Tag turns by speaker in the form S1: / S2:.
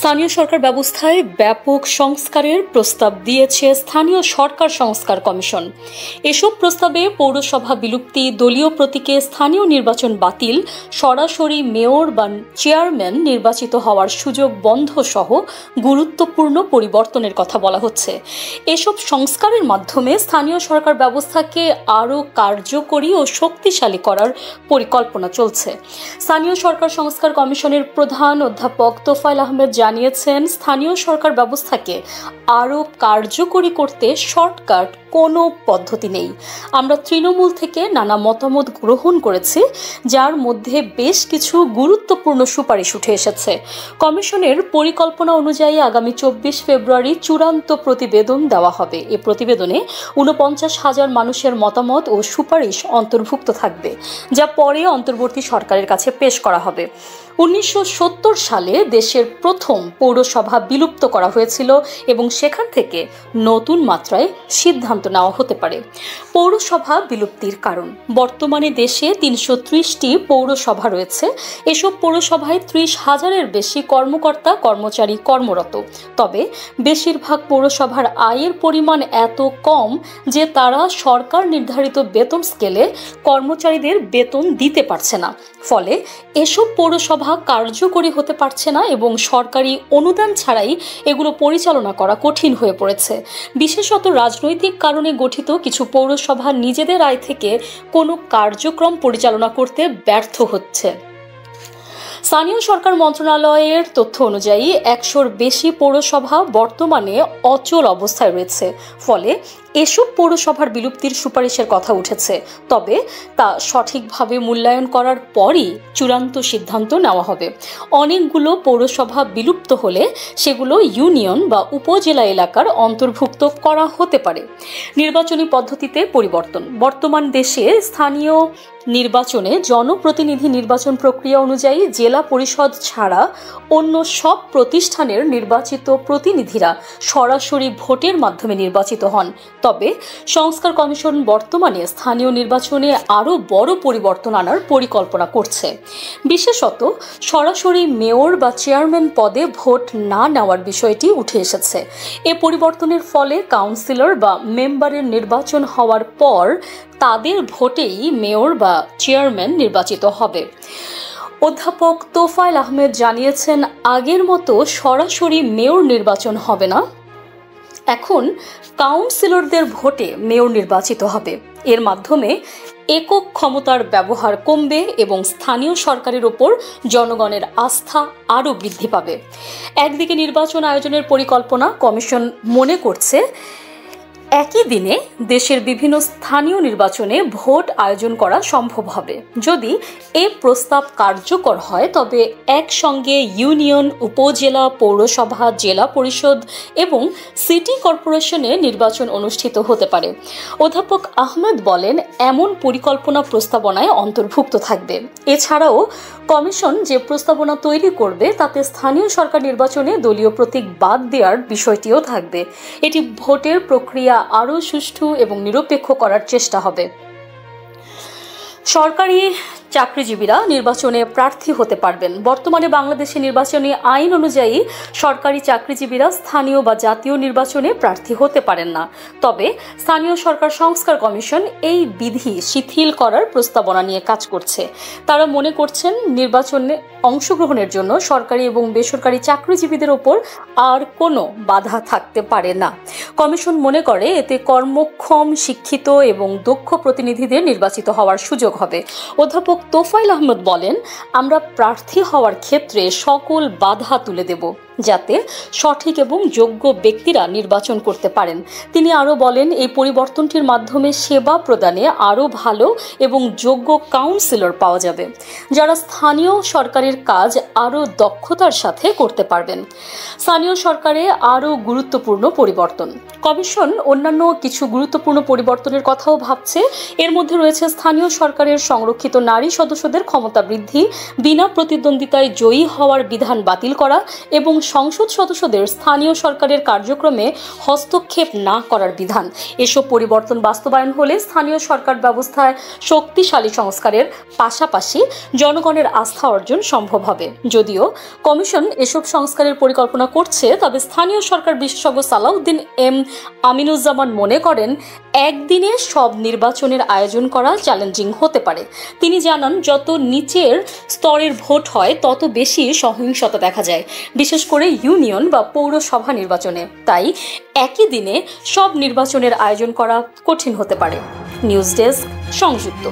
S1: স্থানীয় সরকার ব্যবস্থায় ব্যাপক সংস্কারের প্রস্তাব দিয়েছে স্থানীয় সরকার সংস্কার কমিশন। এসব প্রস্তাবে পৌরসভা বিলুপ্তি, দলীয় প্রতীকে স্থানীয় নির্বাচন বাতিল, সরাসরি মেয়র বা চেয়ারম্যান নির্বাচিত হওয়ার সুযোগ বন্ধ সহ গুরুত্বপূর্ণ পরিবর্তনের কথা বলা হচ্ছে। এসব সংস্কারের মাধ্যমে স্থানীয় সরকার ব্যবস্থাকে আরও কার্যকরী ও শক্তিশালী করার পরিকল্পনা চলছে। স্থানীয় সরকার সংস্কার কমিশনের প্রধান অধ্যাপক তোফায়েল আহমেদ জানিয়েছেন, স্থানীয় সরকার ব্যবস্থাকে আরও কার্যকরী করতে শর্টকাট কোনো পদ্ধতি নেই। আমরা তৃণমূল থেকে নানা মতামত গ্রহণ করেছি, যার মধ্যে বেশ কিছু গুরুত্বপূর্ণ সুপারিশ উঠে এসেছে। কমিশনের পরিকল্পনা অনুযায়ী আগামী 24 ফেব্রুয়ারি চূড়ান্ত প্রতিবেদন দেওয়া হবে। এ প্রতিবেদনে 49,000 মানুষের মতামত ও সুপারিশ অন্তর্ভুক্ত থাকবে, যা পরে অন্তর্বর্তী সরকারের কাছে পেশ করা হবে। 1970 সালে দেশের প্রথম পৌরসভা বিলুপ্ত করা হয়েছিল এবং সেখান থেকে নতুন মাত্রায় সিদ্ধান্ত নেওয়া হতে পারে। পৌরসভা বিলুপ্তির কারণ: বর্তমানে দেশে 330টি পৌরসভা রয়েছে। এসব পৌরসভায় 30,000-এর বেশি কর্মকর্তা কর্মচারী কর্মরত। তবে বেশিরভাগ পৌরসভার আয়ের পরিমাণ এত কম যে তারা সরকার নির্ধারিত বেতন স্কেলে কর্মচারীদের বেতন দিতে পারছে না। ফলে এসব পৌরসভা কার্যকরী হতে পারছে না এবং সরকারি অনুদান ছাড়াই এগুলো পরিচালনা করা কঠিন হয়ে পড়েছে। বিশেষত রাজনৈতিক কারণে গঠিত কিছু পৌরসভা নিজেদের আয় থেকে কোনো কার্যক্রম পরিচালনা করতে ব্যর্থ হচ্ছে। স্থানীয় সরকার মন্ত্রণালয়ের তথ্য অনুযায়ী 100-র বেশি পৌরসভা বর্তমানে অচল অবস্থায় রয়েছে। ফলে এসব পৌরসভার বিলুপ্তির সুপারিশের কথা উঠেছে। তবে তা সঠিকভাবে মূল্যায়ন করার পরই চূড়ান্ত সিদ্ধান্ত নেওয়া হবে। অনেকগুলো পৌরসভা বিলুপ্ত হলে সেগুলো ইউনিয়ন বা উপজেলা এলাকার অন্তর্ভুক্ত করা হতে পারে। নির্বাচনী পদ্ধতিতে পরিবর্তন: বর্তমান দেশে স্থানীয় নির্বাচনে জনপ্রতিনিধি নির্বাচন প্রক্রিয়া অনুযায়ী জেলা পরিষদ ছাড়া অন্য সব প্রতিষ্ঠানের নির্বাচিত প্রতিনিধিরা সরাসরি ভোটের মাধ্যমে নির্বাচিত হন। তবে সংস্কার কমিশন বর্তমানে স্থানীয় নির্বাচনে আরও বড় পরিবর্তন আনার পরিকল্পনা করছে। বিশেষত সরাসরি মেয়র বা চেয়ারম্যান পদে ভোট না নেওয়ার বিষয়টি উঠে এসেছে। এ পরিবর্তনের ফলে কাউন্সিলর বা মেম্বারের নির্বাচন হওয়ার পর তাদের ভোটেই মেয়র বা চেয়ারম্যান নির্বাচিত হবে। অধ্যাপক তোফায়েল আহমেদ জানিয়েছেন, আগের মতো সরাসরি মেয়র নির্বাচন হবে না। এখন কাউন্সিলরদের ভোটে মেয়র নির্বাচিত হবে। এর মাধ্যমে একক ক্ষমতার ব্যবহার কমবে এবং স্থানীয় সরকারের ওপর জনগণের আস্থা আরও বৃদ্ধি পাবে। একদিকে নির্বাচন আয়োজনের পরিকল্পনা: কমিশন মনে করছে একই দিনে দেশের বিভিন্ন স্থানীয় নির্বাচনে ভোট আয়োজন করা সম্ভব হবে। যদি এ প্রস্তাব কার্যকর হয় তবে একসঙ্গে ইউনিয়ন, উপজেলা, পৌরসভা, জেলা পরিষদ এবং সিটি কর্পোরেশনে নির্বাচন অনুষ্ঠিত হতে পারে। অধ্যাপক আহমেদ বলেন, এমন পরিকল্পনা প্রস্তাবনায় অন্তর্ভুক্ত থাকবে। এছাড়াও কমিশন যে প্রস্তাবনা তৈরি করবে তাতে স্থানীয় সরকার নির্বাচনে দলীয় প্রতীক বাদ দেওয়ার বিষয়টিও থাকবে। এটি ভোটের প্রক্রিয়া আরও সুষ্ঠু এবং নিরপেক্ষ করার চেষ্টা হবে। সরকারি চাকরিজীবীরা নির্বাচনে প্রার্থী হতে পারবেন। বর্তমানে বাংলাদেশের নির্বাচনী আইন অনুযায়ী সরকারি চাকরিজীবীরা স্থানীয় বা জাতীয় নির্বাচনে প্রার্থী হতে পারেন না। তবে স্থানীয় সরকার সংস্কার কমিশন এই বিধি শিথিল করার প্রস্তাবনা নিয়ে কাজ করছে। তারা মনে করছেন নির্বাচনে অংশগ্রহণের জন্য সরকারি এবং বেসরকারি চাকরিজীবীদের ওপর আর কোনো বাধা থাকতে পারে না। কমিশন মনে করে এতে কর্মক্ষম, শিক্ষিত এবং দক্ষ প্রতিনিধিদের নির্বাচিত হওয়ার সুযোগ হবে। অধ্যাপক তোফায়েল আহমেদ বলেন, আমরা প্রার্থী হওয়ার ক্ষেত্রে সকল বাধা তুলে দেব যাতে সঠিক এবং যোগ্য ব্যক্তিরা নির্বাচন করতে পারেন। তিনি আরও বলেন, এই পরিবর্তনটির মাধ্যমে সেবা প্রদানে আরও ভালো এবং যোগ্য কাউন্সিলর পাওয়া যাবে, যারা স্থানীয় সরকারের কাজ আরও দক্ষতার সাথে করতে পারবেন। স্থানীয় সরকারে আরও গুরুত্বপূর্ণ পরিবর্তন: কমিশন অন্যান্য কিছু গুরুত্বপূর্ণ পরিবর্তনের কথাও ভাবছে। এর মধ্যে রয়েছে স্থানীয় সরকারের সংরক্ষিত নারী সদস্যদের ক্ষমতা বৃদ্ধি, বিনা প্রতিদ্বন্দ্বিতায় জয়ী হওয়ার বিধান বাতিল করা এবং সংসদ সদস্যদের স্থানীয় সরকারের কার্যক্রমে হস্তক্ষেপ না করার বিধান। এসব পরিবর্তন বাস্তবায়ন হলে স্থানীয় সরকার ব্যবস্থায় শক্তিশালী সংস্কারের পাশাপাশি জনগণের আস্থা অর্জন সম্ভব হবে। যদিও কমিশন এসব সংস্কারের পরিকল্পনা করছে, তবে স্থানীয় সরকার বিশেষজ্ঞ সালাউদ্দিন এম আমিনুজ্জামান মনে করেন একদিনে সব নির্বাচনের আয়োজন করা চ্যালেঞ্জিং হতে পারে। তিনি জানান, যত নিচের স্তরের ভোট হয় তত বেশি সহিংসতা দেখা যায়, বিশেষ করে ইউনিয়ন বা পৌরসভা নির্বাচনে। তাই একই দিনে সব নির্বাচনের আয়োজন করা কঠিন হতে পারে। নিউজ ডেস্ক, সংযুক্ত।